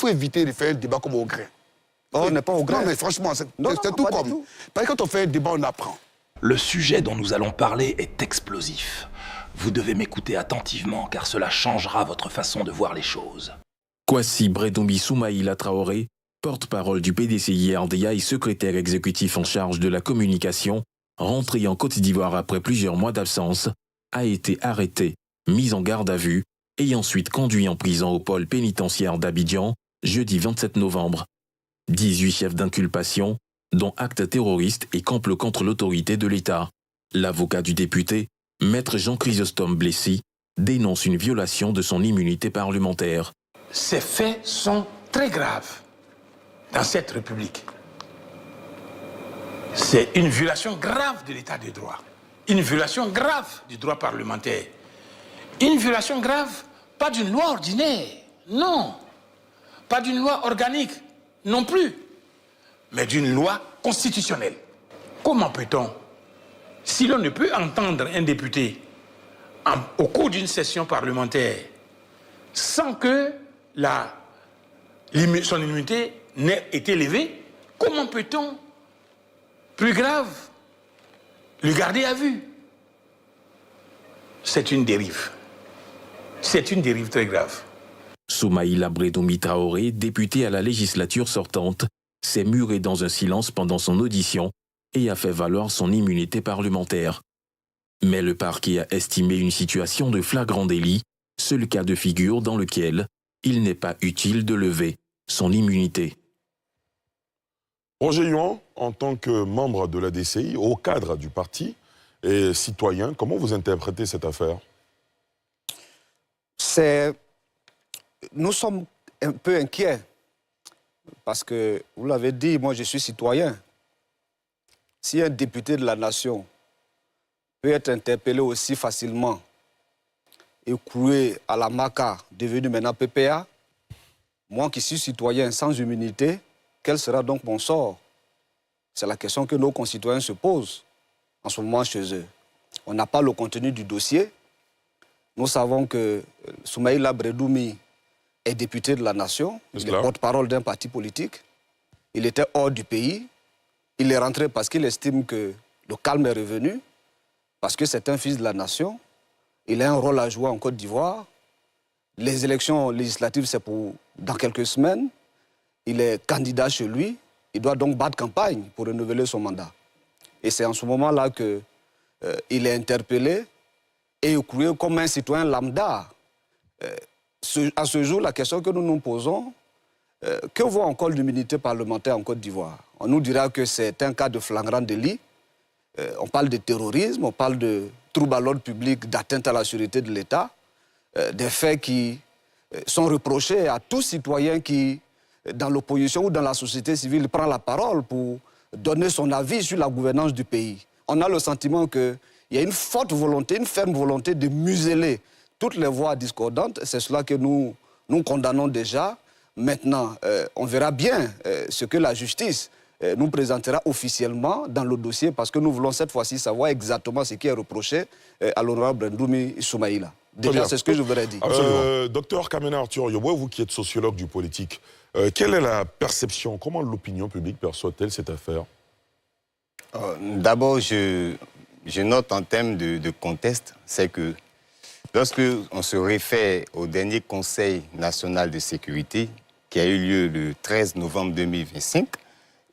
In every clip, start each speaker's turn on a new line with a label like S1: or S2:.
S1: faut éviter de faire un débat comme au grain.
S2: Oh, on n'est pas au grain.
S1: Non, mais franchement, c'est tout comme.
S2: Tout.
S1: Parce que quand on fait un débat, on apprend.
S3: Le sujet dont nous allons parler est explosif. Vous devez m'écouter attentivement car cela changera votre façon de voir les choses.
S4: Kwasi Bredombi Soumaïla Traoré, porte-parole du PDCI-RDA et secrétaire exécutif en charge de la communication, rentré en Côte d'Ivoire après plusieurs mois d'absence, a été arrêté, mis en garde à vue et ensuite conduit en prison au pôle pénitentiaire d'Abidjan, jeudi 27 novembre. 18 chefs d'inculpation, dont actes terroristes et complot contre l'autorité de l'État. L'avocat du député, Maître Jean-Chrysostome Blessy, dénonce une violation de son immunité parlementaire.
S5: Ces faits sont très graves dans cette République. C'est une violation grave de l'état de droit, une violation grave du droit parlementaire, une violation grave, pas d'une loi ordinaire, non, pas d'une loi organique, non plus, mais d'une loi constitutionnelle. Comment peut-on, si l'on ne peut entendre un député au cours d'une session parlementaire sans que son immunité n'ait été levée, comment peut-on, plus grave, le garder à vue? C'est une dérive. C'est une dérive très grave.
S4: Soumaïla Bredombi Traoré, député à la législature sortante, s'est muré dans un silence pendant son audition et a fait valoir son immunité parlementaire. Mais le parquet a estimé une situation de flagrant délit, seul cas de figure dans lequel il n'est pas utile de lever son immunité.
S6: Roger Yuan, en tant que membre de la DCI, au cadre du parti et citoyen, comment vous interprétez cette affaire?
S2: Nous sommes un peu inquiets, parce que, vous l'avez dit, moi je suis citoyen. Si un député de la nation peut être interpellé aussi facilement, écroué à la MACA, devenu maintenant PPA, moi qui suis citoyen sans immunité, quel sera donc mon sort? C'est la question que nos concitoyens se posent en ce moment chez eux. On n'a pas le contenu du dossier. Nous savons que Soumaïla Bredombi est député de la nation, il est porte-parole d'un parti politique. Il était hors du pays. Il est rentré parce qu'il estime que le calme est revenu, parce que c'est un fils de la nation. Il a un rôle à jouer en Côte d'Ivoire. Les élections législatives, c'est pour dans quelques semaines. Il est candidat chez lui. Il doit donc battre campagne pour renouveler son mandat. Et c'est en ce moment-là qu'il est interpellé et écroué comme un citoyen lambda. À ce jour, la question que nous nous posons, que vaut encore l'immunité parlementaire en Côte d'Ivoire? On nous dira que c'est un cas de flagrant délit. On parle de terrorisme, on parle de trouble à l'ordre public, d'atteinte à la sécurité de l'État, des faits qui sont reprochés à tout citoyen qui, dans l'opposition ou dans la société civile, prend la parole pour donner son avis sur la gouvernance du pays. On a le sentiment qu'il y a une forte volonté, une ferme volonté de museler toutes les voix discordantes. C'est cela que nous condamnons déjà. Maintenant, on verra bien ce que la justice nous présentera officiellement dans le dossier, parce que nous voulons cette fois-ci savoir exactement ce qui est reproché à l'honorable Bredombi Soumaïla. Déjà, c'est ce que je voudrais dire.
S6: Docteur Kamena Arthur Yoboué, vous qui êtes sociologue du politique, quelle est la perception, comment l'opinion publique perçoit-elle cette affaire?
S7: D'abord, je note en termes de contexte, c'est que lorsque on se réfère au dernier Conseil national de sécurité qui a eu lieu le 13 novembre 2025,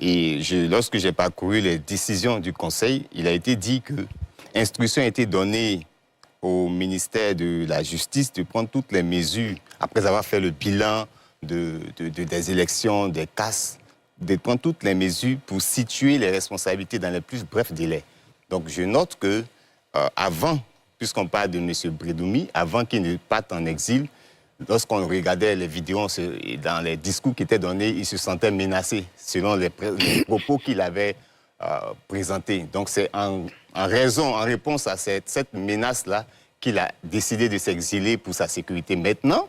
S7: et lorsque j'ai parcouru les décisions du Conseil, il a été dit que instruction a été donnée au ministère de la Justice de prendre toutes les mesures, après avoir fait le bilan des élections, des casses, de prendre toutes les mesures pour situer les responsabilités dans les plus brefs délais. Donc je note que avant, puisqu'on parle de M. Bredombi, avant qu'il ne parte en exil, lorsqu'on regardait les vidéos, dans les discours qui étaient donnés, il se sentait menacé, selon les propos qu'il avait présentés. Donc c'est en réponse à cette menace-là, qu'il a décidé de s'exiler pour sa sécurité. Maintenant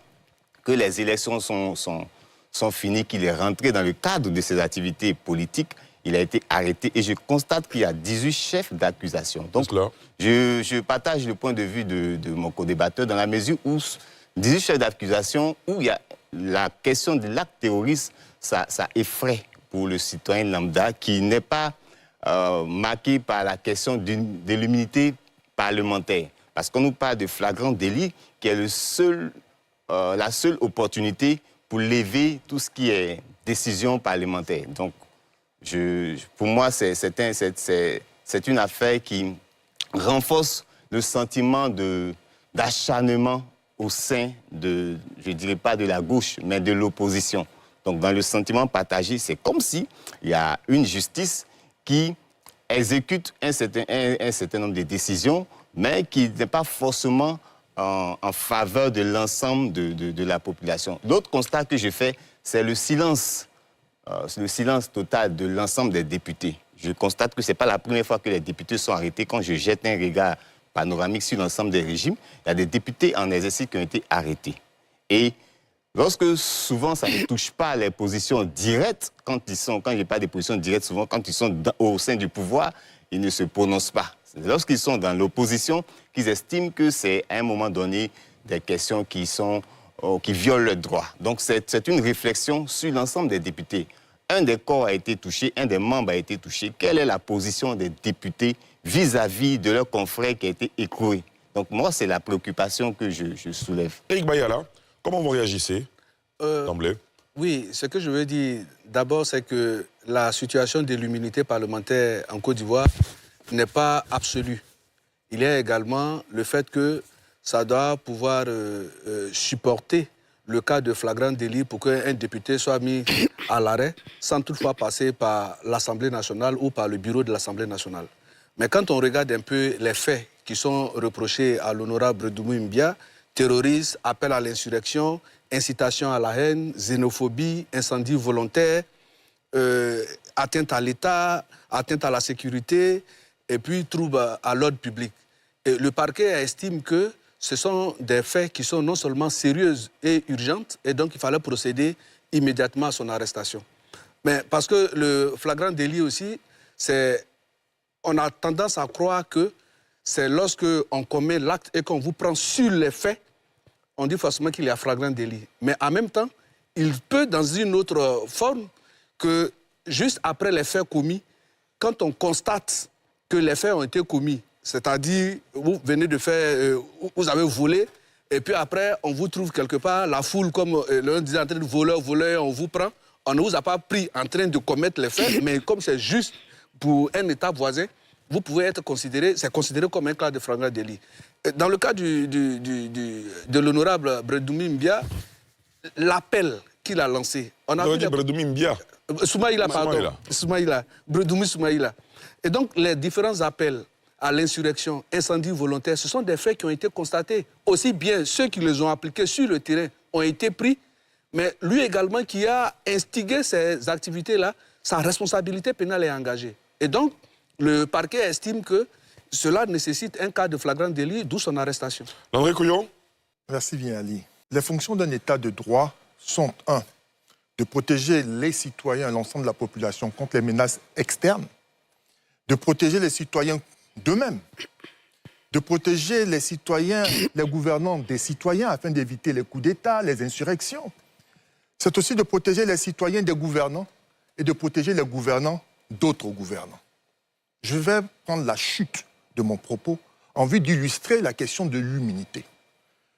S7: que les élections sont finies, qu'il est rentré dans le cadre de ses activités politiques, il a été arrêté et je constate qu'il y a 18 chefs d'accusation. Donc je partage le point de vue de mon co-débatteur dans la mesure où 18 chefs d'accusation, où il y a la question de l'acte terroriste, ça effraie pour le citoyen lambda qui n'est pas marqué par la question de l'immunité parlementaire. Parce qu'on nous parle de flagrant délit qui est la seule opportunité pour lever tout ce qui est décision parlementaire. Donc, pour moi, c'est une affaire qui renforce le sentiment d'acharnement au sein de, je ne dirais pas de la gauche, mais de l'opposition. Donc, dans le sentiment partagé, c'est comme s'il y a une justice qui exécute un certain nombre de décisions, mais qui n'est pas forcément en faveur de l'ensemble de la population. L'autre constat que je fais, c'est le silence total de l'ensemble des députés. Je constate que ce n'est pas la première fois que les députés sont arrêtés. Quand je jette un regard panoramique sur l'ensemble des régimes, il y a des députés en exercice qui ont été arrêtés. Et lorsque souvent ça ne touche pas les positions directes, quand il n'y a pas de positions directes, souvent quand ils sont au sein du pouvoir, ils ne se prononcent pas. C'est lorsqu'ils sont dans l'opposition qu'ils estiment que c'est à un moment donné des questions qui violent leurs droits. Donc c'est une réflexion sur l'ensemble des députés. Un des corps a été touché, un des membres a été touché. Quelle est la position des députés vis-à-vis de leur confrère qui a été écroué? Donc moi, c'est la préoccupation que je soulève.
S6: Éric Bayala, comment vous réagissez d'emblée?
S8: Oui, ce que je veux dire d'abord, c'est que la situation de l'immunité parlementaire en Côte d'Ivoire n'est pas absolue. Il y a également le fait que ça doit pouvoir supporter le cas de flagrant délit pour qu'un député soit mis à l'arrêt sans toutefois passer par l'Assemblée nationale ou par le bureau de l'Assemblée nationale. Mais quand on regarde un peu les faits qui sont reprochés à l'honorable Doumou Mbia, terrorisme, appel à l'insurrection, incitation à la haine, xénophobie, incendie volontaire, atteinte à l'État, atteinte à la sécurité et puis trouble à l'ordre public. Et le parquet estime que ce sont des faits qui sont non seulement sérieuses et urgentes, et donc il fallait procéder immédiatement à son arrestation. Mais parce que le flagrant délit aussi, on a tendance à croire que c'est lorsque on commet l'acte et qu'on vous prend sur les faits, on dit forcément qu'il y a flagrant délit. Mais en même temps, il peut, dans une autre forme, que juste après les faits commis, quand on constate que les faits ont été commis, c'est-à-dire, vous venez de faire, vous avez volé, et puis après, on vous trouve quelque part, la foule, comme l'un disait, en train de voler, on vous prend. On ne vous a pas pris en train de commettre les faits, mais comme c'est juste pour un État voisin, vous pouvez être considéré, c'est considéré comme un cas de flagrant délit. Dans le cas de l'honorable Bredoumi Mbia, l'appel qu'il a lancé... On a
S6: dit Bredoumi Mbia.
S8: Soumaïla, pardon. Soumaïla. Bredoumi Soumaïla. Et donc, les différents appels à l'insurrection, incendie volontaire, ce sont des faits qui ont été constatés. Aussi bien ceux qui les ont appliqués sur le terrain ont été pris, mais lui également qui a instigé ces activités-là, sa responsabilité pénale est engagée. Et donc, le parquet estime que cela nécessite un cas de flagrant délit, d'où son arrestation.
S6: André Couillon.
S9: Merci bien, Ali. Les fonctions d'un État de droit sont, un, de protéger les citoyens, l'ensemble de la population contre les menaces externes, de protéger les citoyens d'eux-mêmes, de protéger les citoyens, les gouvernants des citoyens afin d'éviter les coups d'État, les insurrections. C'est aussi de protéger les citoyens des gouvernants et de protéger les gouvernants d'autres gouvernants. Je vais prendre la chute de mon propos en vue d'illustrer la question de l'immunité.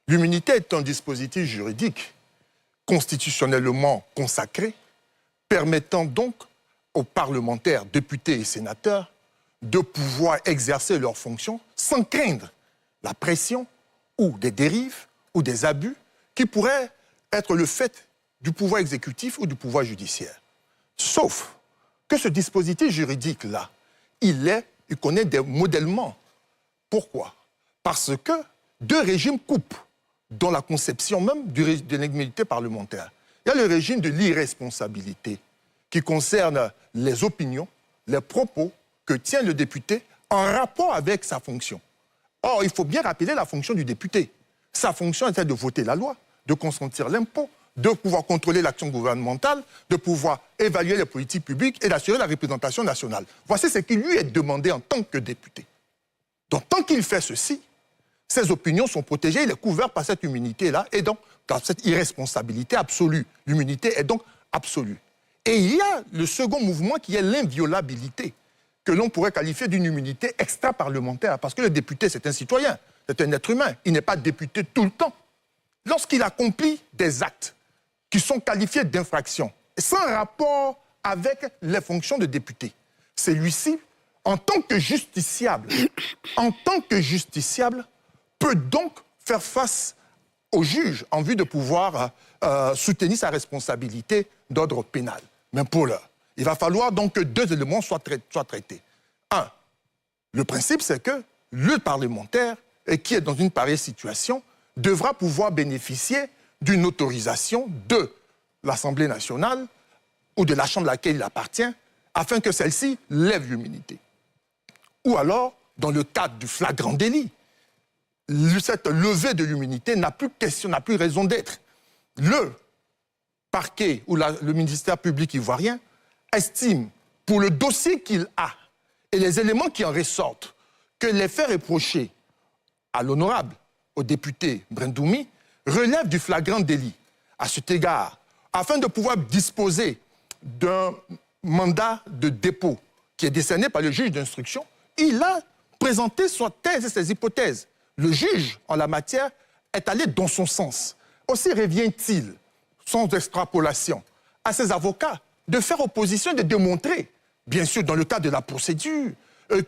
S9: L'immunité est un dispositif juridique constitutionnellement consacré, permettant donc aux parlementaires, députés et sénateurs de pouvoir exercer leurs fonctions sans craindre la pression ou des dérives ou des abus qui pourraient être le fait du pouvoir exécutif ou du pouvoir judiciaire. Sauf que ce dispositif juridique-là, il connaît des modèlements. Pourquoi? Parce que deux régimes coupent dans la conception même de l'immunité parlementaire. Il y a le régime de l'irresponsabilité qui concerne les opinions, les propos que tient le député en rapport avec sa fonction. Or, il faut bien rappeler la fonction du député. Sa fonction est de voter la loi, de consentir l'impôt, de pouvoir contrôler l'action gouvernementale, de pouvoir évaluer les politiques publiques et d'assurer la représentation nationale. Voici ce qui lui est demandé en tant que député. Donc, tant qu'il fait ceci, Ses opinions sont protégées, il est couvert par cette immunité-là, et donc par cette irresponsabilité absolue. L'immunité est donc absolue. Et il y a le second mouvement qui est l'inviolabilité, que l'on pourrait qualifier d'une immunité extra-parlementaire, parce que le député, c'est un citoyen, c'est un être humain, il n'est pas député tout le temps. Lorsqu'il accomplit des actes qui sont qualifiés d'infraction, sans rapport avec les fonctions de député, celui-ci, en tant que justiciable, peut donc faire face au juge en vue de pouvoir soutenir sa responsabilité d'ordre pénal. Mais pour l'heure, il va falloir donc que deux éléments soient traités. Un, le principe, c'est que le parlementaire, qui est dans une pareille situation, devra pouvoir bénéficier d'une autorisation de l'Assemblée nationale ou de la chambre à laquelle il appartient, afin que celle-ci lève l'immunité. Ou alors, dans le cadre du flagrant délit, cette levée de l'immunité n'a plus question, n'a plus raison d'être. Le parquet ou le ministère public ivoirien estime, pour le dossier qu'il a et les éléments qui en ressortent, que les faits reprochés à l'honorable, au député Brendoumi, relèvent du flagrant délit. À cet égard, afin de pouvoir disposer d'un mandat de dépôt qui est décerné par le juge d'instruction, il a présenté sa thèse et ses hypothèses. Le juge, en la matière, est allé dans son sens. Aussi revient-il, sans extrapolation, à ses avocats de faire opposition et de démontrer, bien sûr dans le cadre de la procédure,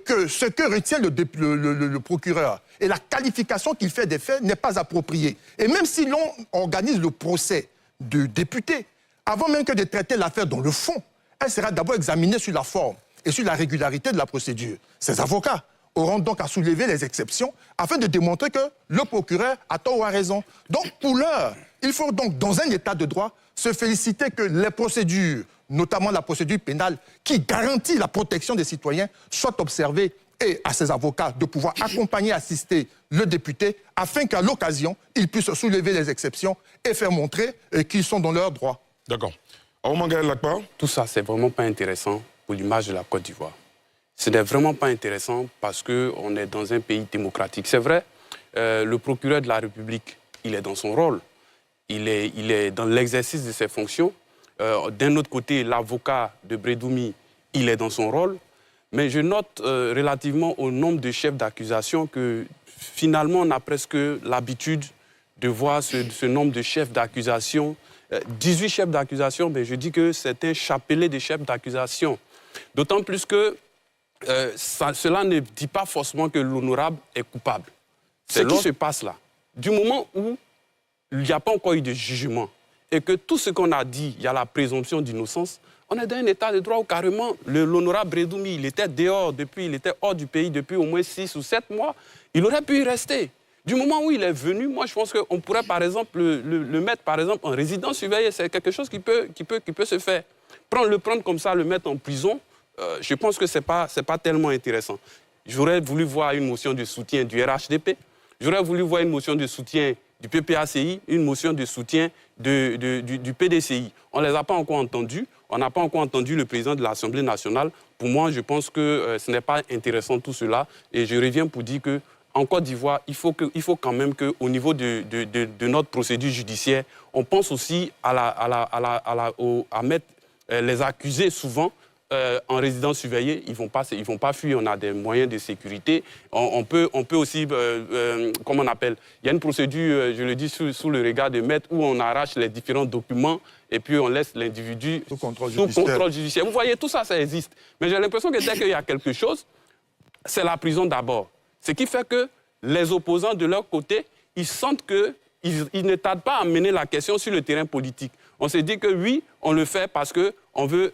S9: que ce que retient le procureur et la qualification qu'il fait des faits n'est pas appropriée. Et même si l'on organise le procès du député, avant même que de traiter l'affaire dans le fond, elle sera d'abord examinée sur la forme et sur la régularité de la procédure. Ces avocats auront donc à soulever les exceptions afin de démontrer que le procureur a tort ou a raison. Donc, pour l'heure, il faut donc, dans un état de droit, se féliciter que les procédures, notamment la procédure pénale, qui garantit la protection des citoyens, soient observées et à ses avocats de pouvoir accompagner, assister le député afin qu'à l'occasion, ils puissent soulever les exceptions et faire montrer qu'ils sont dans leurs droits.
S6: D'accord. Aoumangaël Lakpa.
S10: Tout ça, c'est vraiment pas intéressant pour l'image de la Côte d'Ivoire. Ce n'est vraiment pas intéressant parce qu'on est dans un pays démocratique. C'est vrai, le procureur de la République, il est dans son rôle. Il est dans l'exercice de ses fonctions. D'un autre côté, l'avocat de Brendoumi, il est dans son rôle. Mais je note relativement au nombre de chefs d'accusation que finalement, on a presque l'habitude de voir ce nombre de chefs d'accusation. 18 chefs d'accusation, mais je dis que c'est un chapelet de chefs d'accusation. D'autant plus que cela ne dit pas forcément que l'honorable est coupable. C'est ce qui se passe là. Du moment où il n'y a pas encore eu de jugement et que tout ce qu'on a dit, il y a la présomption d'innocence, on est dans un état de droit où carrément l'honorable Brendoumi, il était dehors il était hors du pays depuis au moins 6 ou 7 mois. Il aurait pu y rester. Du moment où il est venu, moi je pense qu'on pourrait par exemple le mettre par exemple en résidence surveillée. C'est quelque chose qui peut se faire. Le prendre comme ça, le mettre en prison, je pense que ce n'est pas tellement intéressant. J'aurais voulu voir une motion de soutien du RHDP, j'aurais voulu voir une motion de soutien du PPACI, une motion de soutien du PDCI. On ne les a pas encore entendus, on n'a pas encore entendu le président de l'Assemblée nationale. Pour moi, je pense que ce n'est pas intéressant tout cela. Et je reviens pour dire qu'en Côte d'Ivoire, il faut quand même qu'au niveau de notre procédure judiciaire, on pense aussi à mettre les accusés souvent en résidence surveillée. Ils vont pas fuir, on a des moyens de sécurité. On peut aussi, comment on appelle, il y a une procédure, je le dis, sous le regard de maître où on arrache les différents documents et puis on laisse l'individu sous contrôle judiciaire. Vous voyez, tout ça, ça existe. Mais j'ai l'impression que dès qu'il y a quelque chose, c'est la prison d'abord. Ce qui fait que les opposants de leur côté, ils sentent qu'ils ne tardent pas à mener la question sur le terrain politique. On s'est dit que oui, on le fait parce qu'on veut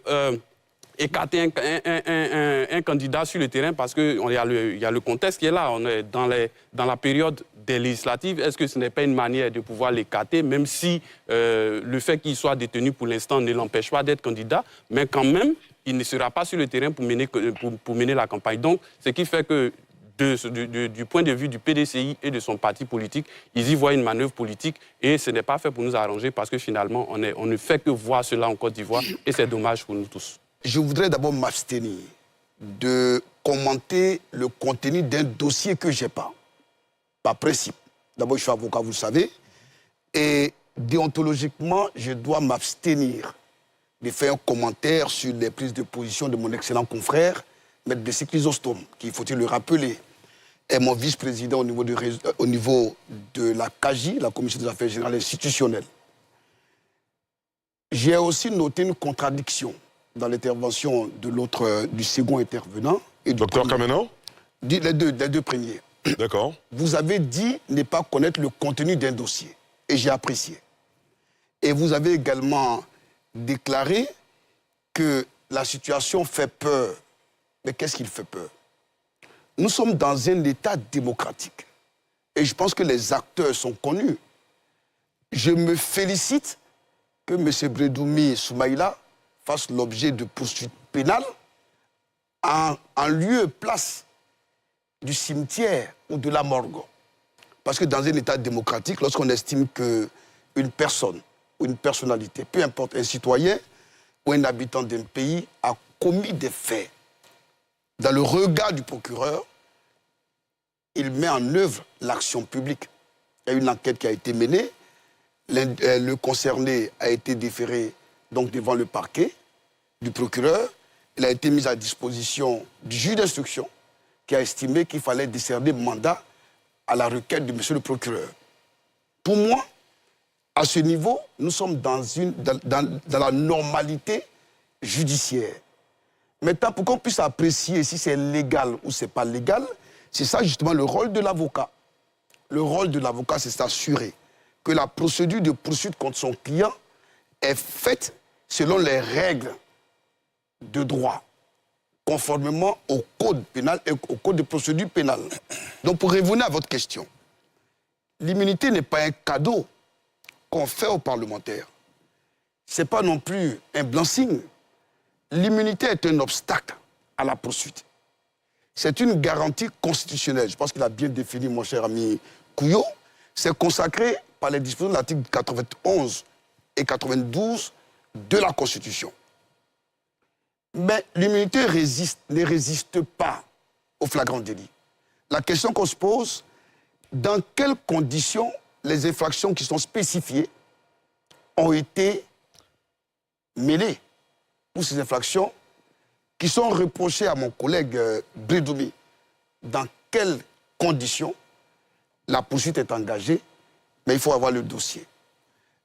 S10: écarter un candidat sur le terrain parce qu'il y a le contexte qui est là. On est dans la période des législatives. Est-ce que ce n'est pas une manière de pouvoir l'écarter, même si le fait qu'il soit détenu pour l'instant ne l'empêche pas d'être candidat, mais quand même, il ne sera pas sur le terrain pour mener la campagne. Donc, ce qui fait que du point de vue du PDCI et de son parti politique, ils y voient une manœuvre politique et ce n'est pas fait pour nous arranger parce que finalement, on ne fait que voir cela en Côte d'Ivoire et c'est dommage pour nous tous.
S1: Je voudrais d'abord m'abstenir de commenter le contenu d'un dossier que je n'ai pas. par principe. D'abord, je suis avocat, vous le savez. Et déontologiquement, je dois m'abstenir de faire un commentaire sur les prises de position de mon excellent confrère, M. Bessie Chrysostome, qui, faut-il le rappeler, est mon vice-président au niveau de la CAGI, la Commission des Affaires Générales Institutionnelles. J'ai aussi noté une contradiction dans l'intervention du second intervenant.
S6: Docteur Kamena?
S1: Les deux premiers.
S6: D'accord.
S1: Vous avez dit ne pas connaître le contenu d'un dossier, et j'ai apprécié. Et vous avez également déclaré que la situation fait peur. Mais qu'est-ce qui fait peur? Nous sommes dans un État démocratique. Et je pense que les acteurs sont connus. Je me félicite que M. Bredoumi Soumaïla fasse l'objet de poursuites pénales en lieu et place du cimetière ou de la morgue. Parce que dans un État démocratique, lorsqu'on estime qu'une personne ou une personnalité, peu importe, un citoyen ou un habitant d'un pays a commis des faits, dans le regard du procureur, il met en œuvre l'action publique. Il y a une enquête qui a été menée, le concerné a été déféré donc devant le parquet du procureur, il a été mis à disposition du juge d'instruction qui a estimé qu'il fallait décerner mandat à la requête de monsieur le procureur. Pour moi, à ce niveau, nous sommes dans la normalité judiciaire. Maintenant, pour qu'on puisse apprécier si c'est légal ou c'est pas légal, c'est ça justement le rôle de l'avocat. Le rôle de l'avocat, c'est s'assurer que la procédure de poursuite contre son client est faite selon les règles de droit, conformément au code pénal et au code de procédure pénale. Donc, pour revenir à votre question, l'immunité n'est pas un cadeau qu'on fait aux parlementaires. Ce n'est pas non plus un blanc-seing. L'immunité est un obstacle à la poursuite. C'est une garantie constitutionnelle. Je pense qu'il a bien défini, mon cher ami Couillot. C'est consacré par les dispositions de l'article 91 et 92 de la Constitution. Mais l'immunité ne résiste pas au flagrant délit. La question qu'on se pose, dans quelles conditions les infractions qui sont spécifiées ont été mêlées, ou ces infractions qui sont reprochées à mon collègue Bredoumi, dans quelles conditions la poursuite est engagée, mais il faut avoir le dossier.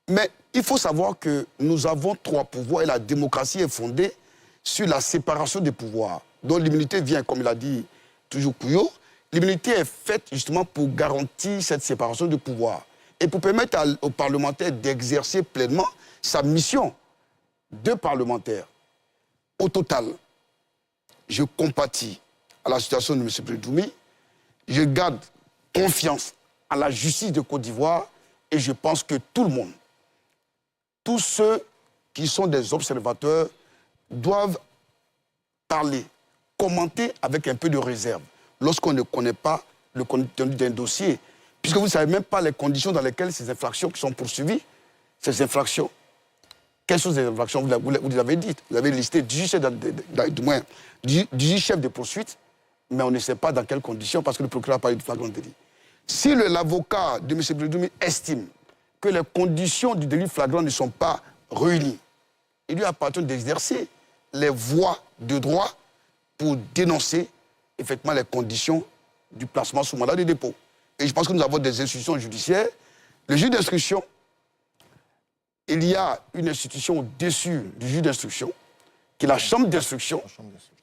S1: Mais il faut savoir que nous avons trois pouvoirs et la démocratie est fondée sur la séparation des pouvoirs. Donc l'immunité vient, comme il a dit toujours Couillot, l'immunité est faite justement pour garantir cette séparation de pouvoirs et pour permettre aux parlementaires d'exercer pleinement sa mission de parlementaire. Au total, je compatis à la situation de M. Bredoumi, je garde confiance à la justice de Côte d'Ivoire et je pense que tout le monde, tous ceux qui sont des observateurs, doivent parler, commenter avec un peu de réserve lorsqu'on ne connaît pas le contenu d'un dossier, puisque vous ne savez même pas les conditions dans lesquelles ces infractions qui sont poursuivies, ces infractions, quelles sont ces infractions, vous l'avez dit, vous avez listé 18 chefs de poursuite, mais on ne sait pas dans quelles conditions, parce que le procureur n'a pas eu de flagrant délit. Si l'avocat de M. Bredoumi estime que les conditions du délit flagrant ne sont pas réunies, il lui appartient d'exercer les voies de droit pour dénoncer effectivement les conditions du placement sous mandat de dépôt. Et je pense que nous avons des institutions judiciaires. Le juge d'instruction, il y a une institution au-dessus du juge d'instruction, qui est la chambre d'instruction,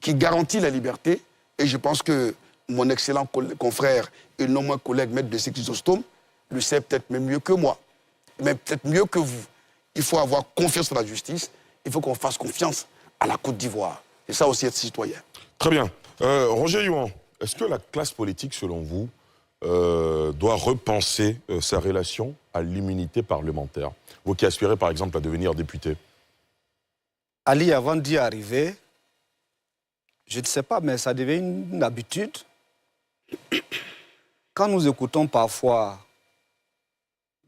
S1: qui garantit la liberté. Et je pense que mon excellent confrère et non moins collègue, maître Bessie Chrysostome, le sait peut-être même mieux que moi, mais peut-être mieux que vous. Il faut avoir confiance en la justice, il faut qu'on fasse confiance à la Côte d'Ivoire. Et ça aussi, être citoyen.
S6: Très bien. Roger Youan, est-ce que la classe politique, selon vous, doit repenser sa relation à l'immunité parlementaire? Vous qui aspirez, par exemple, à devenir député.
S2: Ali, avant d'y arriver, je ne sais pas, mais ça devient une habitude. Quand nous écoutons parfois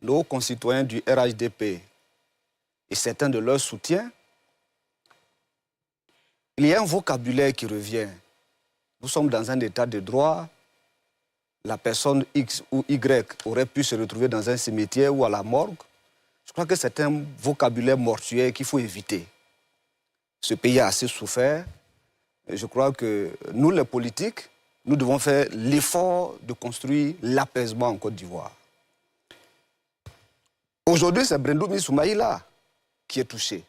S2: nos concitoyens du RHDP et certains de leurs soutiens, il y a un vocabulaire qui revient. Nous sommes dans un état de droit, la personne X ou Y aurait pu se retrouver dans un cimetière ou à la morgue, je crois que c'est un vocabulaire mortuaire qu'il faut éviter. Ce pays a assez souffert. Et je crois que nous, les politiques, nous devons faire l'effort de construire l'apaisement en Côte d'Ivoire. Aujourd'hui, c'est Brendoumi Soumaïla qui est touché.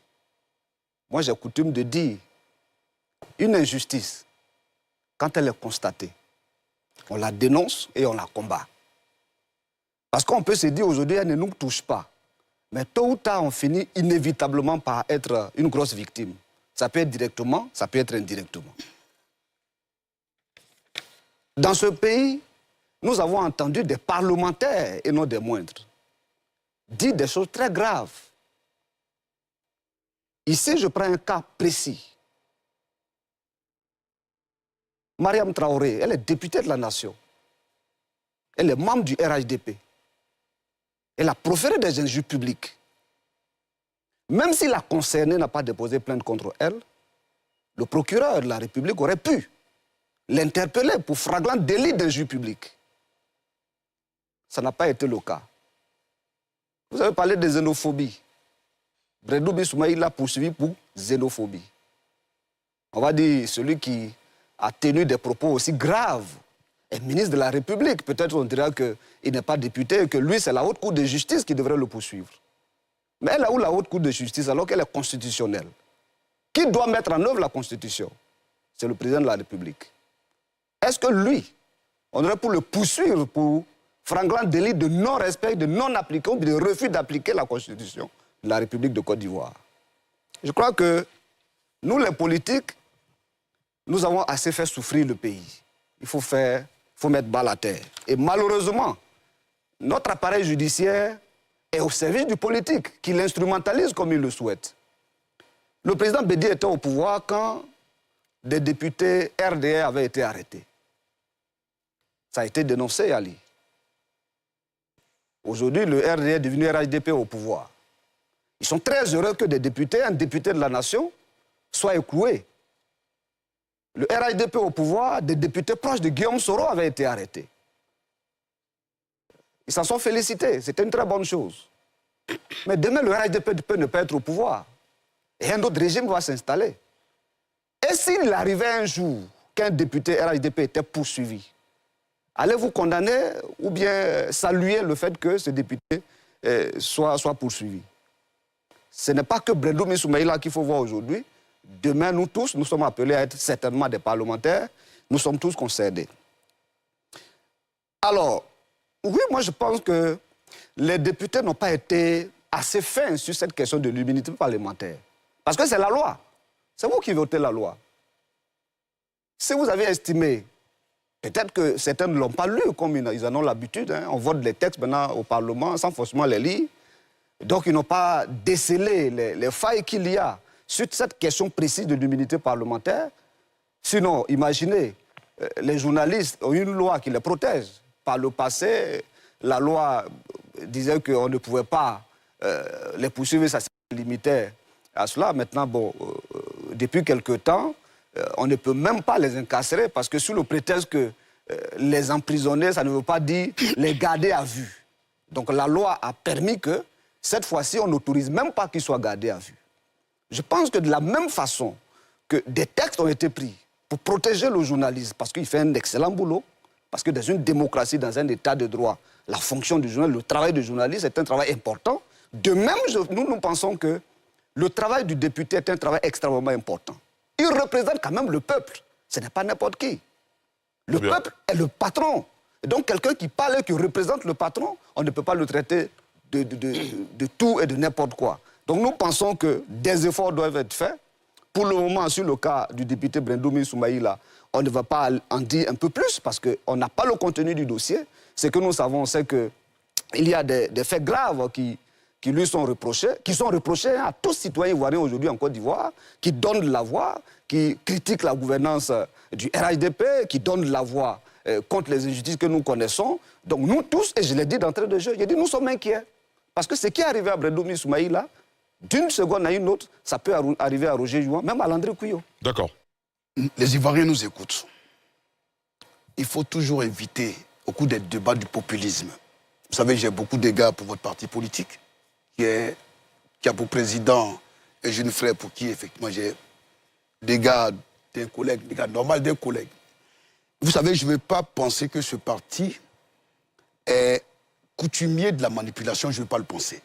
S2: Moi, j'ai coutume de dire, une injustice, quand elle est constatée, on la dénonce et on la combat. Parce qu'on peut se dire aujourd'hui, elle ne nous touche pas. Mais tôt ou tard, on finit inévitablement par être une grosse victime. Ça peut être directement, ça peut être indirectement. Dans ce pays, nous avons entendu des parlementaires, et non des moindres, dire des choses très graves. Ici, je prends un cas précis. Mariam Traoré, elle est députée de la nation. Elle est membre du RHDP. Elle a proféré des injures publiques. Même si la concernée n'a pas déposé plainte contre elle, le procureur de la République aurait pu l'interpeller pour flagrant délit d'injure publique. Ça n'a pas été le cas. Vous avez parlé de xénophobie. Brendoumi Soumaïla l'a poursuivi pour xénophobie. On va dire celui qui a tenu des propos aussi graves est ministre de la République. Peut-être on dira qu'il n'est pas député et que lui, c'est la Haute Cour de justice qui devrait le poursuivre. Mais elle a où la Haute Cour de justice alors qu'elle est constitutionnelle? Qui doit mettre en œuvre la Constitution? C'est le président de la République. Est-ce que lui, on aurait pu le poursuivre pour flagrant délit de non-respect, de non-application, de refus d'appliquer la Constitution de la République de Côte d'Ivoire? Je crois que nous, les politiques, nous avons assez fait souffrir le pays. Il faut mettre balle à terre. Et malheureusement, notre appareil judiciaire est au service du politique, qui l'instrumentalise comme il le souhaite. Le président Bédié était au pouvoir quand des députés RDR avaient été arrêtés. Ça a été dénoncé, Ali. Aujourd'hui, le RDR est devenu RHDP au pouvoir. Ils sont très heureux que des députés, un député de la nation, soit écroué. Le RHDP au pouvoir, des députés proches de Guillaume Soro avaient été arrêtés. Ils s'en sont félicités, c'était une très bonne chose. Mais demain, le RHDP peut ne pas être au pouvoir. Et un autre régime va s'installer. Et s'il arrivait un jour qu'un député RHDP était poursuivi, allez-vous condamner ou bien saluer le fait que ce député soit poursuivi? Ce n'est pas que Brendoumi Soumaïla qu'il faut voir aujourd'hui. Demain, nous tous, nous sommes appelés à être certainement des parlementaires. Nous sommes tous concernés. Alors, oui, moi je pense que les députés n'ont pas été assez fins sur cette question de l'immunité parlementaire. Parce que c'est la loi. C'est vous qui votez la loi. Si vous avez estimé, peut-être que certains ne l'ont pas lu comme ils en ont l'habitude, hein, on vote les textes maintenant au Parlement sans forcément les lire. Donc ils n'ont pas décelé les failles qu'il y a sur cette question précise de l'immunité parlementaire. Sinon, imaginez, les journalistes ont une loi qui les protège. Par le passé, la loi disait qu'on ne pouvait pas les poursuivre, ça se limitait à cela. Maintenant, bon, depuis quelque temps, on ne peut même pas les incarcérer parce que sous le prétexte que les emprisonner, ça ne veut pas dire les garder à vue. Donc la loi a permis que, cette fois-ci, on n'autorise même pas qu'ils soient gardés à vue. Je pense que de la même façon que des textes ont été pris pour protéger le journaliste, parce qu'il fait un excellent boulot, parce que dans une démocratie, dans un état de droit, la fonction du journaliste, le travail du journaliste est un travail important. De même, nous pensons que le travail du député est un travail extrêmement important. Il représente quand même le peuple. Ce n'est pas n'importe qui. Le peuple est le patron. Et donc, quelqu'un qui parle et qui représente le patron, on ne peut pas le traiter de tout et de n'importe quoi. Donc, nous pensons que des efforts doivent être faits. Pour le moment, sur le cas du député Brendoumi Soumaïla, on ne va pas en dire un peu plus parce qu'on n'a pas le contenu du dossier. Ce que nous savons, c'est qu'il y a des faits graves qui lui sont reprochés, qui sont reprochés à tous citoyens ivoiriens aujourd'hui en Côte d'Ivoire, qui donnent de la voix, qui critiquent la gouvernance du RHDP, qui donnent de la voix contre les injustices que nous connaissons. Donc nous tous, et je l'ai dit d'entrée de jeu, j'ai dit nous sommes inquiets. Parce que ce qui est arrivé à Brendoumi Soumaïla, d'une seconde à une autre, ça peut arriver à Roger Jouan, même à Landry Couillot.
S6: D'accord.
S1: Les Ivoiriens nous écoutent. Il faut toujours éviter, au cours des débats du populisme. Vous savez, j'ai beaucoup d'égards pour votre parti politique, qui a pour président un jeune frère pour qui, effectivement, j'ai des gars d'un collègue, des gars normaux d'un collègue. Vous savez, je ne veux pas penser que ce parti est coutumier de la manipulation, je ne veux pas le penser.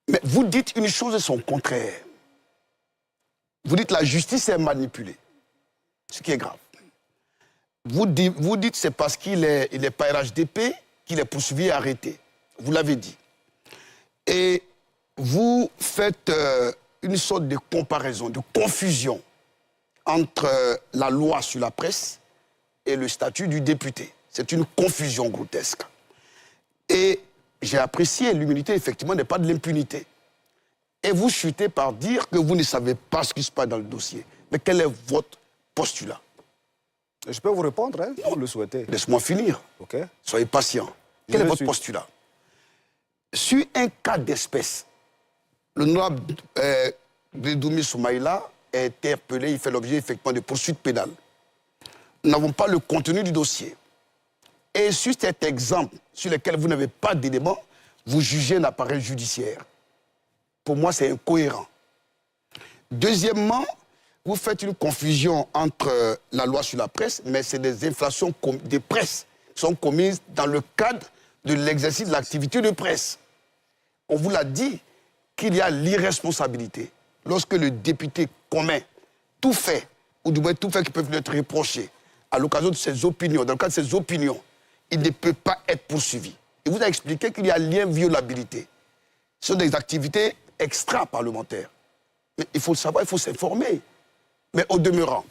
S1: Mais vous dites une chose et son contraire. Vous dites la justice est manipulée, ce qui est grave. Vous dites c'est parce qu'il est pas RHDP qu'il est poursuivi et arrêté. Vous l'avez dit. Et vous faites une sorte de comparaison, de confusion entre la loi sur la presse et le statut du député. C'est une confusion grotesque. Et j'ai apprécié, l'immunité, effectivement, n'est pas de l'impunité. Et vous chutez par dire que vous ne savez pas ce qui se passe dans le dossier. Mais quel est votre postulat?
S2: Je peux vous répondre, hein, si vous le souhaitez.
S1: Laisse-moi finir.
S2: OK.
S1: Soyez patient. Quel est votre postulat? Sur un cas d'espèce, l'honorable Bledoumi Soumaïla est interpellé, il fait l'objet effectivement de poursuites pénales. Nous n'avons pas le contenu du dossier. Et sur cet exemple, sur lequel vous n'avez pas d'éléments, vous jugez un appareil judiciaire. Pour moi, c'est incohérent. Deuxièmement, vous faites une confusion entre la loi sur la presse, mais c'est des infractions des presses qui sont commises dans le cadre de l'exercice de l'activité de presse. On vous l'a dit qu'il y a l'irresponsabilité lorsque le député commet tout fait, ou du moins tout fait qui peut être reproché à l'occasion de ses opinions, dans le cadre de ses opinions, il ne peut pas être poursuivi. Il vous a expliqué qu'il y a l'inviolabilité. Ce sont des activités extra-parlementaires. Mais il faut le savoir, il faut s'informer. Mais au demeurant,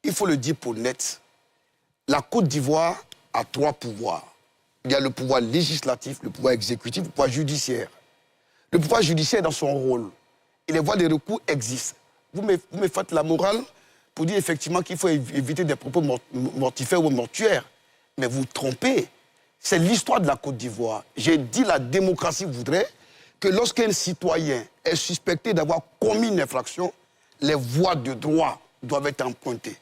S1: il faut le dire pour net, la Côte d'Ivoire a 3 pouvoirs. Il y a le pouvoir législatif, le pouvoir exécutif, le pouvoir judiciaire. Le pouvoir judiciaire est dans son rôle. Et les voies de recours existent. Vous me faites la morale pour dire effectivement qu'il faut éviter des propos mortifères ou mortuaires. Mais vous trompez. C'est l'histoire de la Côte d'Ivoire. J'ai dit la démocratie voudrait que lorsqu'un citoyen est suspecté d'avoir commis une infraction, les voies de droit doivent être empruntées.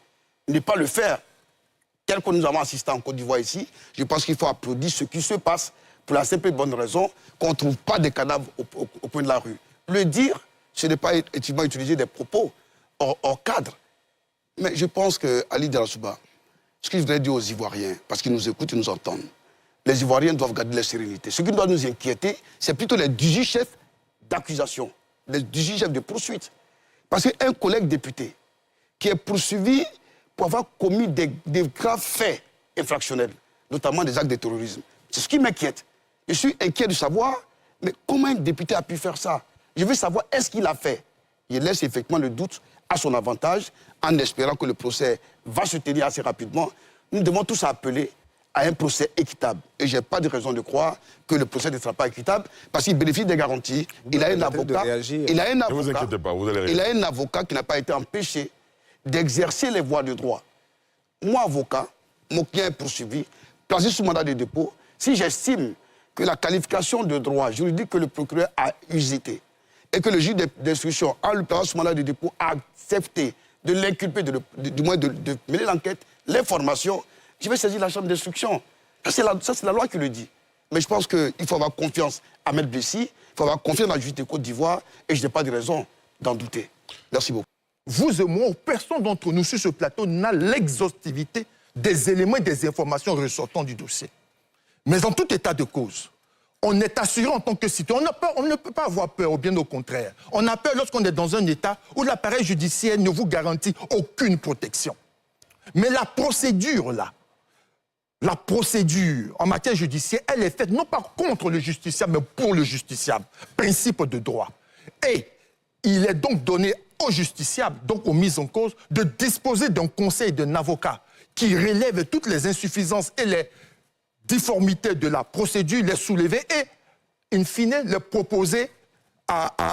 S1: Ne pas le faire, tel que nous avons assisté en Côte d'Ivoire ici, je pense qu'il faut applaudir ce qui se passe pour la simple et bonne raison qu'on ne trouve pas de cadavres au coin de la rue. Le dire, ce n'est pas effectivement utiliser des propos hors cadre. Mais je pense que Ali Darasouba, ce que je voudrais dire aux Ivoiriens, parce qu'ils nous écoutent et nous entendent, les Ivoiriens doivent garder leur sérénité. Ce qui doit nous inquiéter, c'est plutôt les 18 chefs d'accusation, les 18 chefs de poursuite. Parce qu'un collègue député qui est poursuivi pour avoir commis des graves faits infractionnels, notamment des actes de terrorisme, c'est ce qui m'inquiète. Je suis inquiet de savoir, mais comment un député a pu faire ça? Je veux savoir, est-ce qu'il a fait? Il laisse effectivement le doute à son avantage, en espérant que le procès va se tenir assez rapidement. Nous devons tous appeler à un procès équitable. Et je n'ai pas de raison de croire que le procès ne sera pas équitable, parce qu'il bénéficie des garanties. Il a un avocat.
S6: Ne vous inquiétez pas, vous allez réagir.
S1: Il a un avocat qui n'a pas été empêché d'exercer les voies de droit. Moi, avocat, mon client est poursuivi, placé sous mandat de dépôt. Si j'estime que la qualification de droit juridique que le procureur a usité et que le juge d'instruction, en lui plaçant sous mandat de dépôt, a accepté de l'inculper, du moins de mener l'enquête, l'information, je vais saisir la chambre d'instruction. Ça, c'est la loi qui le dit. Mais je pense qu'il faut avoir confiance à M. Bessi, il faut avoir confiance dans la justice de Côte d'Ivoire, et je n'ai pas de raison d'en douter. Merci beaucoup.
S9: Vous et moi, personne d'entre nous sur ce plateau n'a l'exhaustivité des éléments et des informations ressortant du dossier. Mais en tout état de cause, on est assuré en tant que citoyen. On ne peut pas avoir peur, ou bien au contraire. On a peur lorsqu'on est dans un état où l'appareil judiciaire ne vous garantit aucune protection. Mais la procédure, là, la procédure en matière judiciaire, elle est faite non pas contre le justiciable, mais pour le justiciable. Principe de droit. Et il est donc donné aux justiciables, donc aux mises en cause, de disposer d'un conseil d'un avocat qui relève toutes les insuffisances et les difformités de la procédure, les soulever et, in fine, les proposer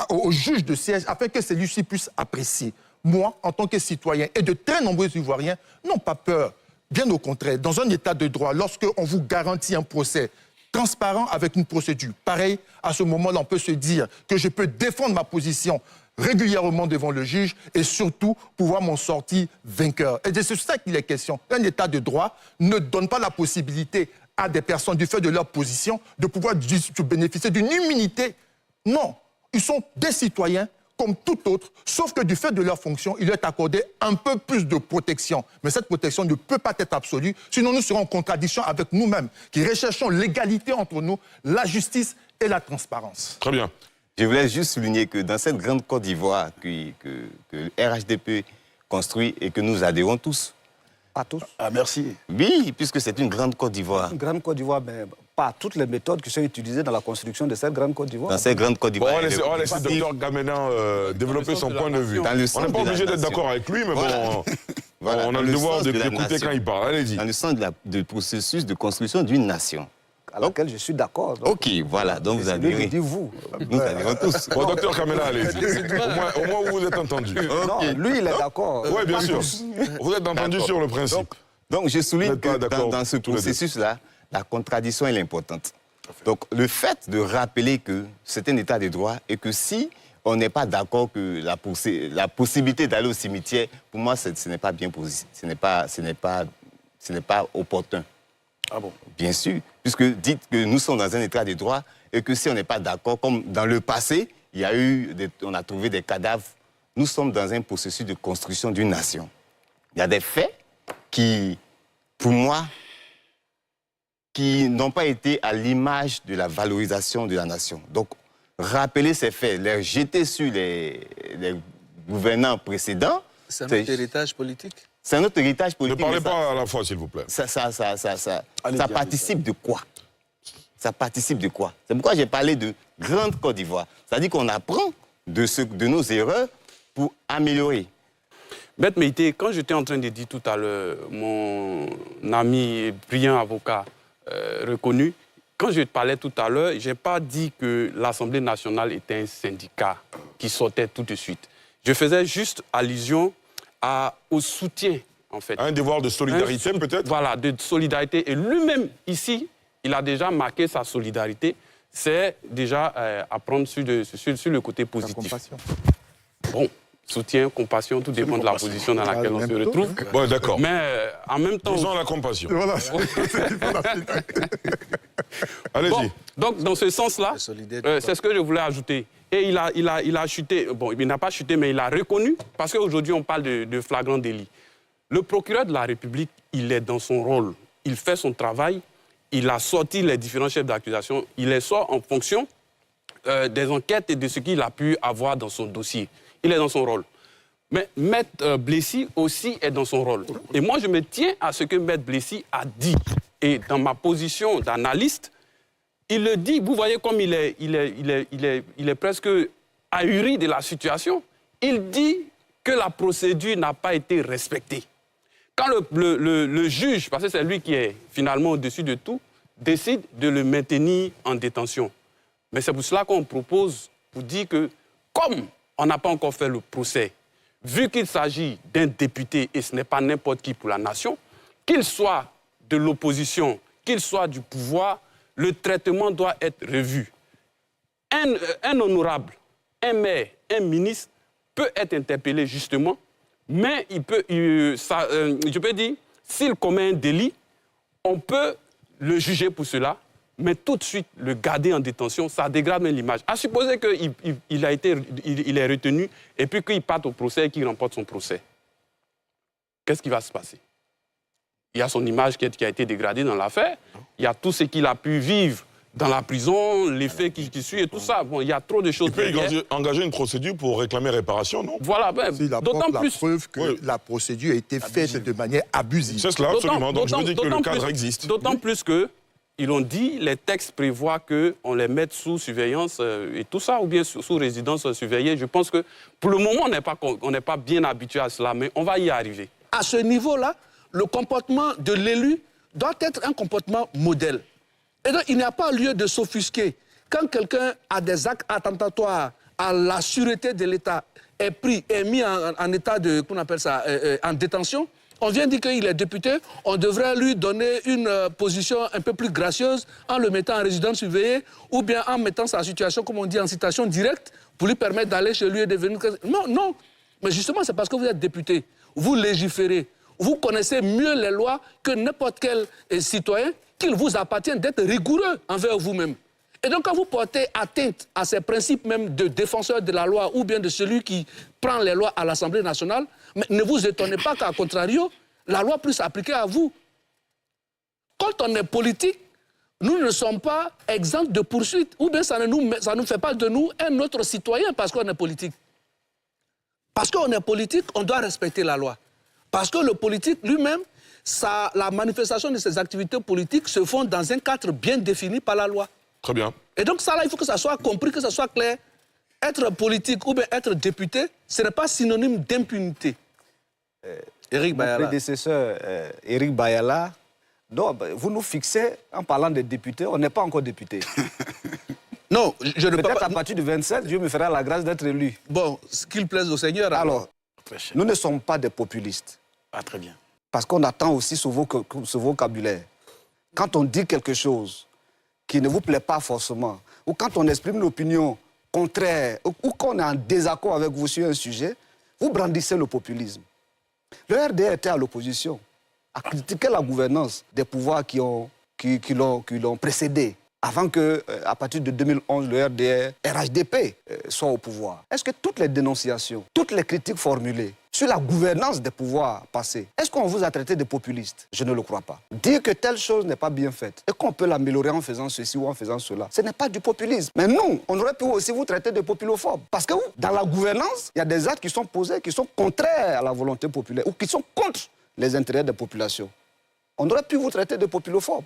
S9: au juge de siège afin que celui-ci puisse apprécier. Moi, en tant que citoyen, et de très nombreux Ivoiriens n'ont pas peur. Bien au contraire, dans un état de droit, lorsqu'on vous garantit un procès transparent avec une procédure pareille, à ce moment-là, on peut se dire que je peux défendre ma position régulièrement devant le juge et surtout pouvoir m'en sortir vainqueur. Et c'est ça qu'il est question. Un état de droit ne donne pas la possibilité à des personnes, du fait de leur position, de pouvoir bénéficier d'une immunité. Non, ils sont des citoyens comme tout autre, sauf que du fait de leur fonction, il leur est accordé un peu plus de protection. Mais cette protection ne peut pas être absolue, sinon nous serons en contradiction avec nous-mêmes, qui recherchons l'égalité entre nous, la justice et la transparence.
S6: Très bien.
S7: Je voulais juste souligner que dans cette grande Côte d'Ivoire que le RHDP construit et que nous adhérons tous.
S2: Pas tous.
S1: Ah, merci.
S7: Oui, puisque c'est une grande Côte d'Ivoire.
S2: Une grande Côte d'Ivoire, mais pas toutes les méthodes qui sont utilisées dans la construction de cette grande Côte d'Ivoire.
S7: Dans cette grande Côte d'Ivoire.
S6: Bon, on va laisser Dr Gamenin développer son point de vue. On n'est pas obligé d'être d'accord avec lui, mais bon, on a le devoir d'écouter quand il parle. Allez-y.
S7: Dans le sens du processus de construction d'une nation.
S2: À laquelle je suis d'accord.
S7: Ok, voilà, donc vous adhérez.
S2: Dites-vous.
S7: Nous adhérons tous.
S6: Bon, docteur Kamena, allez-y. Au moins, vous vous êtes entendu.
S2: Non, lui, il est d'accord.
S6: Oui, bien sûr. Vous êtes entendu sur le principe.
S7: Donc je souligne que dans ce processus-là, la contradiction est importante. Donc, le fait de rappeler que c'est un état de droit et que si on n'est pas d'accord que la possibilité d'aller au cimetière, pour moi, ce n'est pas bien posé. Ce n'est pas opportun.
S2: Ah bon?
S7: Bien sûr, puisque dites que nous sommes dans un état de droit et que si on n'est pas d'accord, comme dans le passé, on a trouvé des cadavres, nous sommes dans un processus de construction d'une nation. Il y a des faits qui, pour moi, qui n'ont pas été à l'image de la valorisation de la nation. Donc, rappeler ces faits, les jeter sur les gouvernants précédents...
S8: C'est notre héritage politique.
S7: C'est notre héritage politique.
S6: Ne parlez pas à la fois, s'il vous plaît.
S7: Ça participe de quoi? Ça participe de quoi? C'est pourquoi j'ai parlé de grande Côte d'Ivoire. C'est-à-dire qu'on apprend de nos erreurs pour améliorer.
S10: Maître Meïté, quand j'étais en train de dire tout à l'heure, mon ami brillant avocat reconnu, quand je parlais tout à l'heure, je n'ai pas dit que l'Assemblée nationale était un syndicat qui sortait tout de suite. Je faisais juste allusion au soutien, en fait.
S6: Un devoir de solidarité, peut-être?
S10: Voilà, de solidarité. Et lui-même, ici, il a déjà marqué sa solidarité. C'est déjà à prendre sur le côté positif. Bon, soutien, compassion, tout dépend de la position dans laquelle on se retrouve.
S6: Bon, d'accord.
S10: Mais en même temps...
S6: Disons la compassion.
S9: Voilà.
S6: Allez-y.
S10: Bon, donc, dans ce sens-là, c'est ce que je voulais ajouter. Et il a chuté, bon, il n'a pas chuté, mais il a reconnu, parce qu'aujourd'hui, on parle de flagrant délit. Le procureur de la République, il est dans son rôle. Il fait son travail, il a sorti les différents chefs d'accusation, il les sort en fonction des enquêtes et de ce qu'il a pu avoir dans son dossier. Il est dans son rôle. Mais Maître Blessy aussi est dans son rôle. Et moi, je me tiens à ce que Maître Blessy a dit. Et dans ma position d'analyste, il le dit, vous voyez comme il est presque ahuri de la situation. Il dit que la procédure n'a pas été respectée. Quand le juge, parce que c'est lui qui est finalement au-dessus de tout, décide de le maintenir en détention. Mais c'est pour cela qu'on propose, pour dire que, comme on n'a pas encore fait le procès, vu qu'il s'agit d'un député et ce n'est pas n'importe qui pour la nation, qu'il soit de l'opposition, qu'il soit du pouvoir, le traitement doit être revu. Un honorable, un maire, un ministre peut être interpellé justement, mais je peux dire, s'il commet un délit, on peut le juger pour cela, mais tout de suite le garder en détention, ça dégrade même l'image. À supposer qu'il est retenu et puis qu'il parte au procès et qu'il remporte son procès. Qu'est-ce qui va se passer? Il y a son image qui a été dégradée dans l'affaire. Il y a tout ce qu'il a pu vivre dans la prison, les faits qui suivent et tout ça. Bon, il y a trop de choses.
S6: Il peut engager une procédure pour réclamer réparation, non?
S10: Voilà, ben, d'autant plus...
S9: la preuve que la procédure a été faite de manière abusive.
S6: C'est cela, absolument. Donc je veux dire que le cadre existe.
S10: D'autant plus que, ils ont dit, les textes prévoient qu'on les mette sous surveillance et tout ça, ou bien sous résidence surveillée. Je pense que, pour le moment, on n'est pas bien habitué à cela, mais on va y arriver.
S8: À ce niveau-là, le comportement de l'élu doit être un comportement modèle. Et donc, il n'y a pas lieu de s'offusquer. Quand quelqu'un a des actes attentatoires à la sûreté de l'État, est mis en état de, qu'on appelle ça, en détention, On vient dire qu'il est député, on devrait lui donner une position un peu plus gracieuse en le mettant en résidence surveillée ou bien en mettant sa situation, comme on dit, en citation directe pour lui permettre d'aller chez lui et devenir... Non, non. Mais justement, c'est parce que vous êtes député. Vous légiférez. Vous connaissez mieux les lois que n'importe quel citoyen qu'il vous appartient d'être rigoureux envers vous-même. Et donc, quand vous portez atteinte à ces principes même de défenseur de la loi ou bien de celui qui prend les lois à l'Assemblée nationale, mais ne vous étonnez pas qu'à contrario, la loi puisse s'appliquer à vous. Quand on est politique, nous ne sommes pas exempts de poursuite. Ou bien ça ne fait pas de nous un autre citoyen parce qu'on est politique. Parce qu'on est politique, on doit respecter la loi. Parce que le politique lui-même, la manifestation de ses activités politiques se font dans un cadre bien défini par la loi.
S6: Très bien.
S8: Et donc ça, là, il faut que ça soit compris, que ça soit clair. Être politique ou bien être député, ce n'est pas synonyme d'impunité.
S2: Éric Bayala. Mon prédécesseur, Éric Bayala, donc, vous nous fixez en parlant des députés, on n'est pas encore député.
S8: Non, je ne peux pas...
S2: Peut-être à partir du 27, Dieu me fera la grâce d'être élu.
S8: Bon, ce qu'il plaise au Seigneur.
S2: Alors, nous ne sommes pas des populistes.
S1: Ah, très bien.
S2: Parce qu'on attend aussi ce vocabulaire. Quand on dit quelque chose qui ne vous plaît pas forcément, ou quand on exprime une opinion contraire, ou qu'on est en désaccord avec vous sur un sujet, vous brandissez le populisme. Le RDR était à l'opposition, a critiqué la gouvernance des pouvoirs qui l'ont précédé, avant que, à partir de 2011, le RDR, RHDP, soit au pouvoir. Est-ce que toutes les dénonciations, toutes les critiques formulées sur la gouvernance des pouvoirs passés, est-ce qu'on vous a traité de populiste? Je ne le crois pas. Dire que telle chose n'est pas bien faite et qu'on peut l'améliorer en faisant ceci ou en faisant cela, ce n'est pas du populisme. Mais nous, on aurait pu aussi vous traiter de populophobes. Parce que dans la gouvernance, il y a des actes qui sont posés, qui sont contraires à la volonté populaire ou qui sont contre les intérêts des populations. On aurait pu vous traiter de populophobe.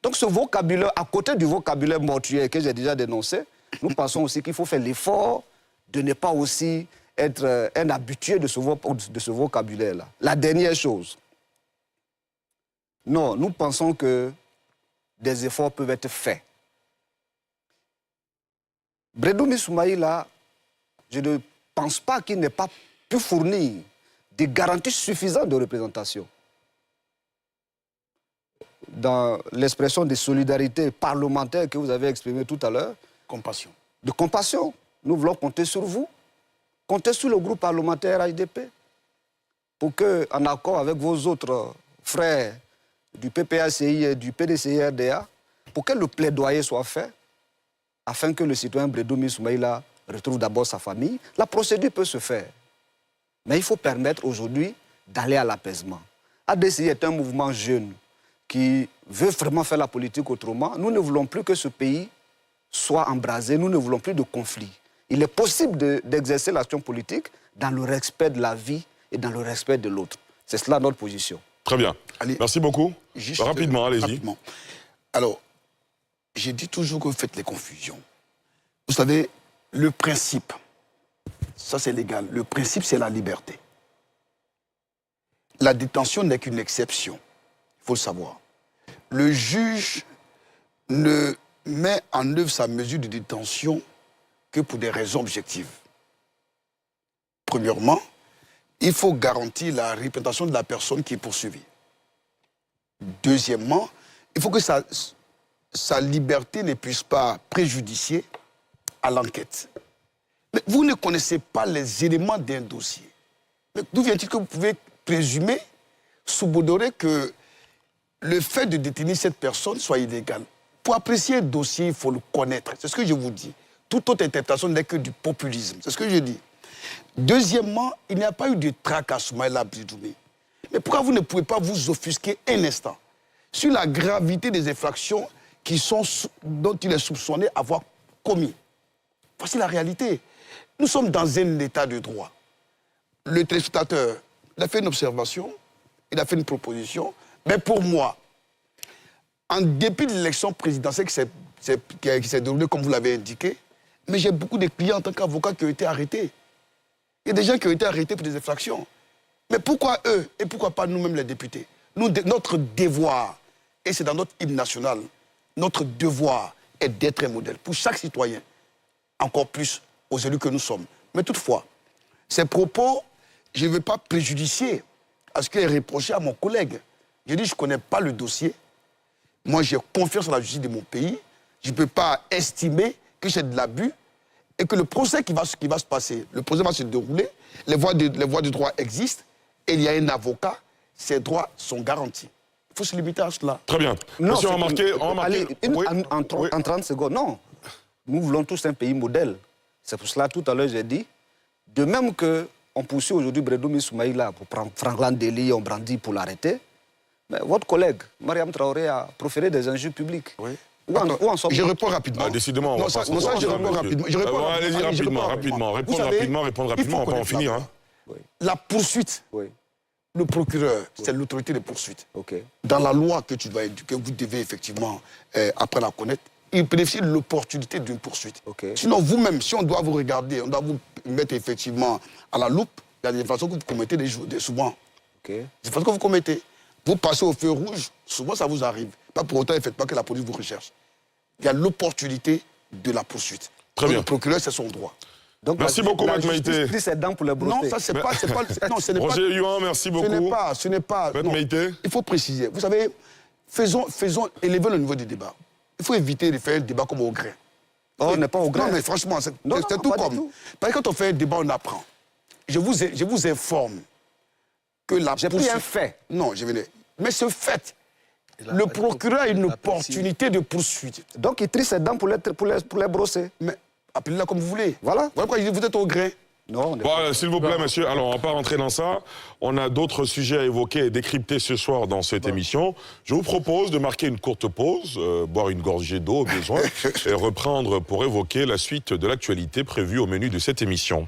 S2: Donc ce vocabulaire, à côté du vocabulaire mortuaire que j'ai déjà dénoncé, nous pensons aussi qu'il faut faire l'effort de ne pas aussi être un habitué de ce vocabulaire-là. La dernière chose. Non, nous pensons que des efforts peuvent être faits. Bredoumi Soumaïla, je ne pense pas qu'il n'ait pas pu fournir des garanties suffisantes de représentation. Dans l'expression de solidarité parlementaire que vous avez exprimée tout à l'heure.
S1: Compassion.
S2: De compassion. Nous voulons compter sur vous. Comptez sur le groupe parlementaire HDP pour que, en accord avec vos autres frères du PPACI et du PDCI-RDA, pour que le plaidoyer soit fait afin que le citoyen Bredoumi Soumaïla retrouve d'abord sa famille. La procédure peut se faire. Mais il faut permettre aujourd'hui d'aller à l'apaisement. ADCI est un mouvement jeune qui veut vraiment faire la politique autrement. Nous ne voulons plus que ce pays soit embrasé, nous ne voulons plus de conflit. Il est possible d'exercer l'action politique dans le respect de la vie et dans le respect de l'autre. C'est cela notre position.
S6: Très bien.
S1: Allez,
S6: merci beaucoup.
S1: Juste,
S6: rapidement, allez-y.
S1: Rapidement. Alors, j'ai dit toujours que vous faites les confusions. Vous savez, le principe, ça c'est légal, le principe c'est la liberté. La détention n'est qu'une exception, il faut le savoir. Le juge ne met en œuvre sa mesure de détention que pour des raisons objectives. Premièrement, il faut garantir la représentation de la personne qui est poursuivie. Deuxièmement, il faut que sa liberté ne puisse pas préjudicier à l'enquête. Mais vous ne connaissez pas les éléments d'un dossier. D'où vient-il que vous pouvez présumer, subodorer que le fait de détenir cette personne soit illégal? Pour apprécier un dossier, il faut le connaître. C'est ce que je vous dis. Toute autre interprétation n'est que du populisme. C'est ce que je dis. Deuxièmement, il n'y a pas eu de traque à Soumaïla Bredoumi. Mais pourquoi vous ne pouvez pas vous offusquer un instant sur la gravité des infractions dont il est soupçonné avoir commis? Voici la réalité. Nous sommes dans un état de droit. Le téléspectateur, il a fait une observation, il a fait une proposition, mais pour moi, en dépit de l'élection présidentielle qui s'est déroulée comme vous l'avez indiqué, mais j'ai beaucoup de clients en tant qu'avocats qui ont été arrêtés. Il y a des gens qui ont été arrêtés pour des infractions. Mais pourquoi eux et pourquoi pas nous-mêmes les députés? Notre devoir, et c'est dans notre hymne national, notre devoir est d'être un modèle pour chaque citoyen, encore plus aux élus que nous sommes. Mais toutefois, ces propos, je ne veux pas préjudicier à ce qu'il est reproché à mon collègue. J'ai dit, je ne connais pas le dossier. Moi, j'ai confiance en la justice de mon pays. Je ne peux pas estimer que c'est de l'abus et que le procès qui va se passer, le procès va se dérouler, les voies de droit existent et il y a un avocat, ses droits sont garantis. Il faut se limiter à cela.
S6: Très bien.
S2: Non,
S6: Monsieur, on va marquer...
S2: allez,
S6: Oui.
S2: en 30 secondes, non. Nous voulons tous un pays modèle. C'est pour cela, tout à l'heure, j'ai dit, de même qu'on poursuit aujourd'hui Bredoumi Soumaïla pour prendre Franklin Deli, on brandit pour l'arrêter, mais votre collègue, Mariam Traoré, a proféré des injures publiques.
S1: Oui.
S2: Où en sommes-nous?
S1: Je réponds rapidement.
S6: Décidément, on
S1: non,
S6: va
S1: ça,
S6: pas
S1: non, ça, je réponds rapidement. Je réponds
S6: allez-y rapidement.
S1: Vous savez,
S6: Répondre rapidement, on va en
S1: connaître
S6: finir.
S1: la
S6: Hein.
S1: loi. La poursuite,
S2: Oui,
S1: le procureur, c'est l'autorité de poursuite.
S2: ok.
S1: Dans la loi que vous devez effectivement apprendre à connaître, il bénéficie de l'opportunité d'une poursuite.
S2: Ok.
S1: Sinon, vous-même, si on doit vous regarder, on doit vous mettre effectivement à la loupe, il y a des façons que vous commettez souvent.
S2: Ok.
S1: Des façons que vous commettez. Vous passez au feu rouge, souvent ça vous arrive. Pas pour autant, ne faites pas que la police vous recherche. Il y a l'opportunité de la poursuite.
S6: Très bien.
S1: Le procureur, c'est son droit.
S2: Donc,
S6: Merci beaucoup, Maître Maïté.
S2: pris ses dents pour les brosser.
S1: Non, ça, c'est pas... Non, ce n'est pas...
S6: Roger Yuan, merci beaucoup.
S1: Ce n'est pas...
S6: Maître
S1: non.
S6: Maïté.
S1: Il faut préciser. Vous savez, élevons le niveau du débat. Il faut éviter de faire un débat comme au grain.
S2: Oh, on n'est pas au grain.
S1: Non, mais franchement, c'est
S2: Non,
S1: tout
S2: pas du
S1: comme...
S2: tout.
S1: Parce que quand on fait un débat, on apprend. Je vous informe que la
S2: J'ai pris un fait.
S1: Non, je venais... Mais ce fait, le procureur a une opportunité de poursuite.
S2: Donc, il trie ses dents pour les brosser.
S1: Mais appelez-la comme vous voulez.
S2: Voilà.
S1: Voilà pourquoi vous êtes au grain.
S2: Non, on n'est
S6: Bon, s'il vous plaît, monsieur, alors on va pas rentrer dans ça. On a d'autres sujets à évoquer et décrypter ce soir dans cette émission. Je vous propose de marquer une courte pause, boire une gorgée d'eau au besoin, et reprendre pour évoquer la suite de l'actualité prévue au menu de cette émission.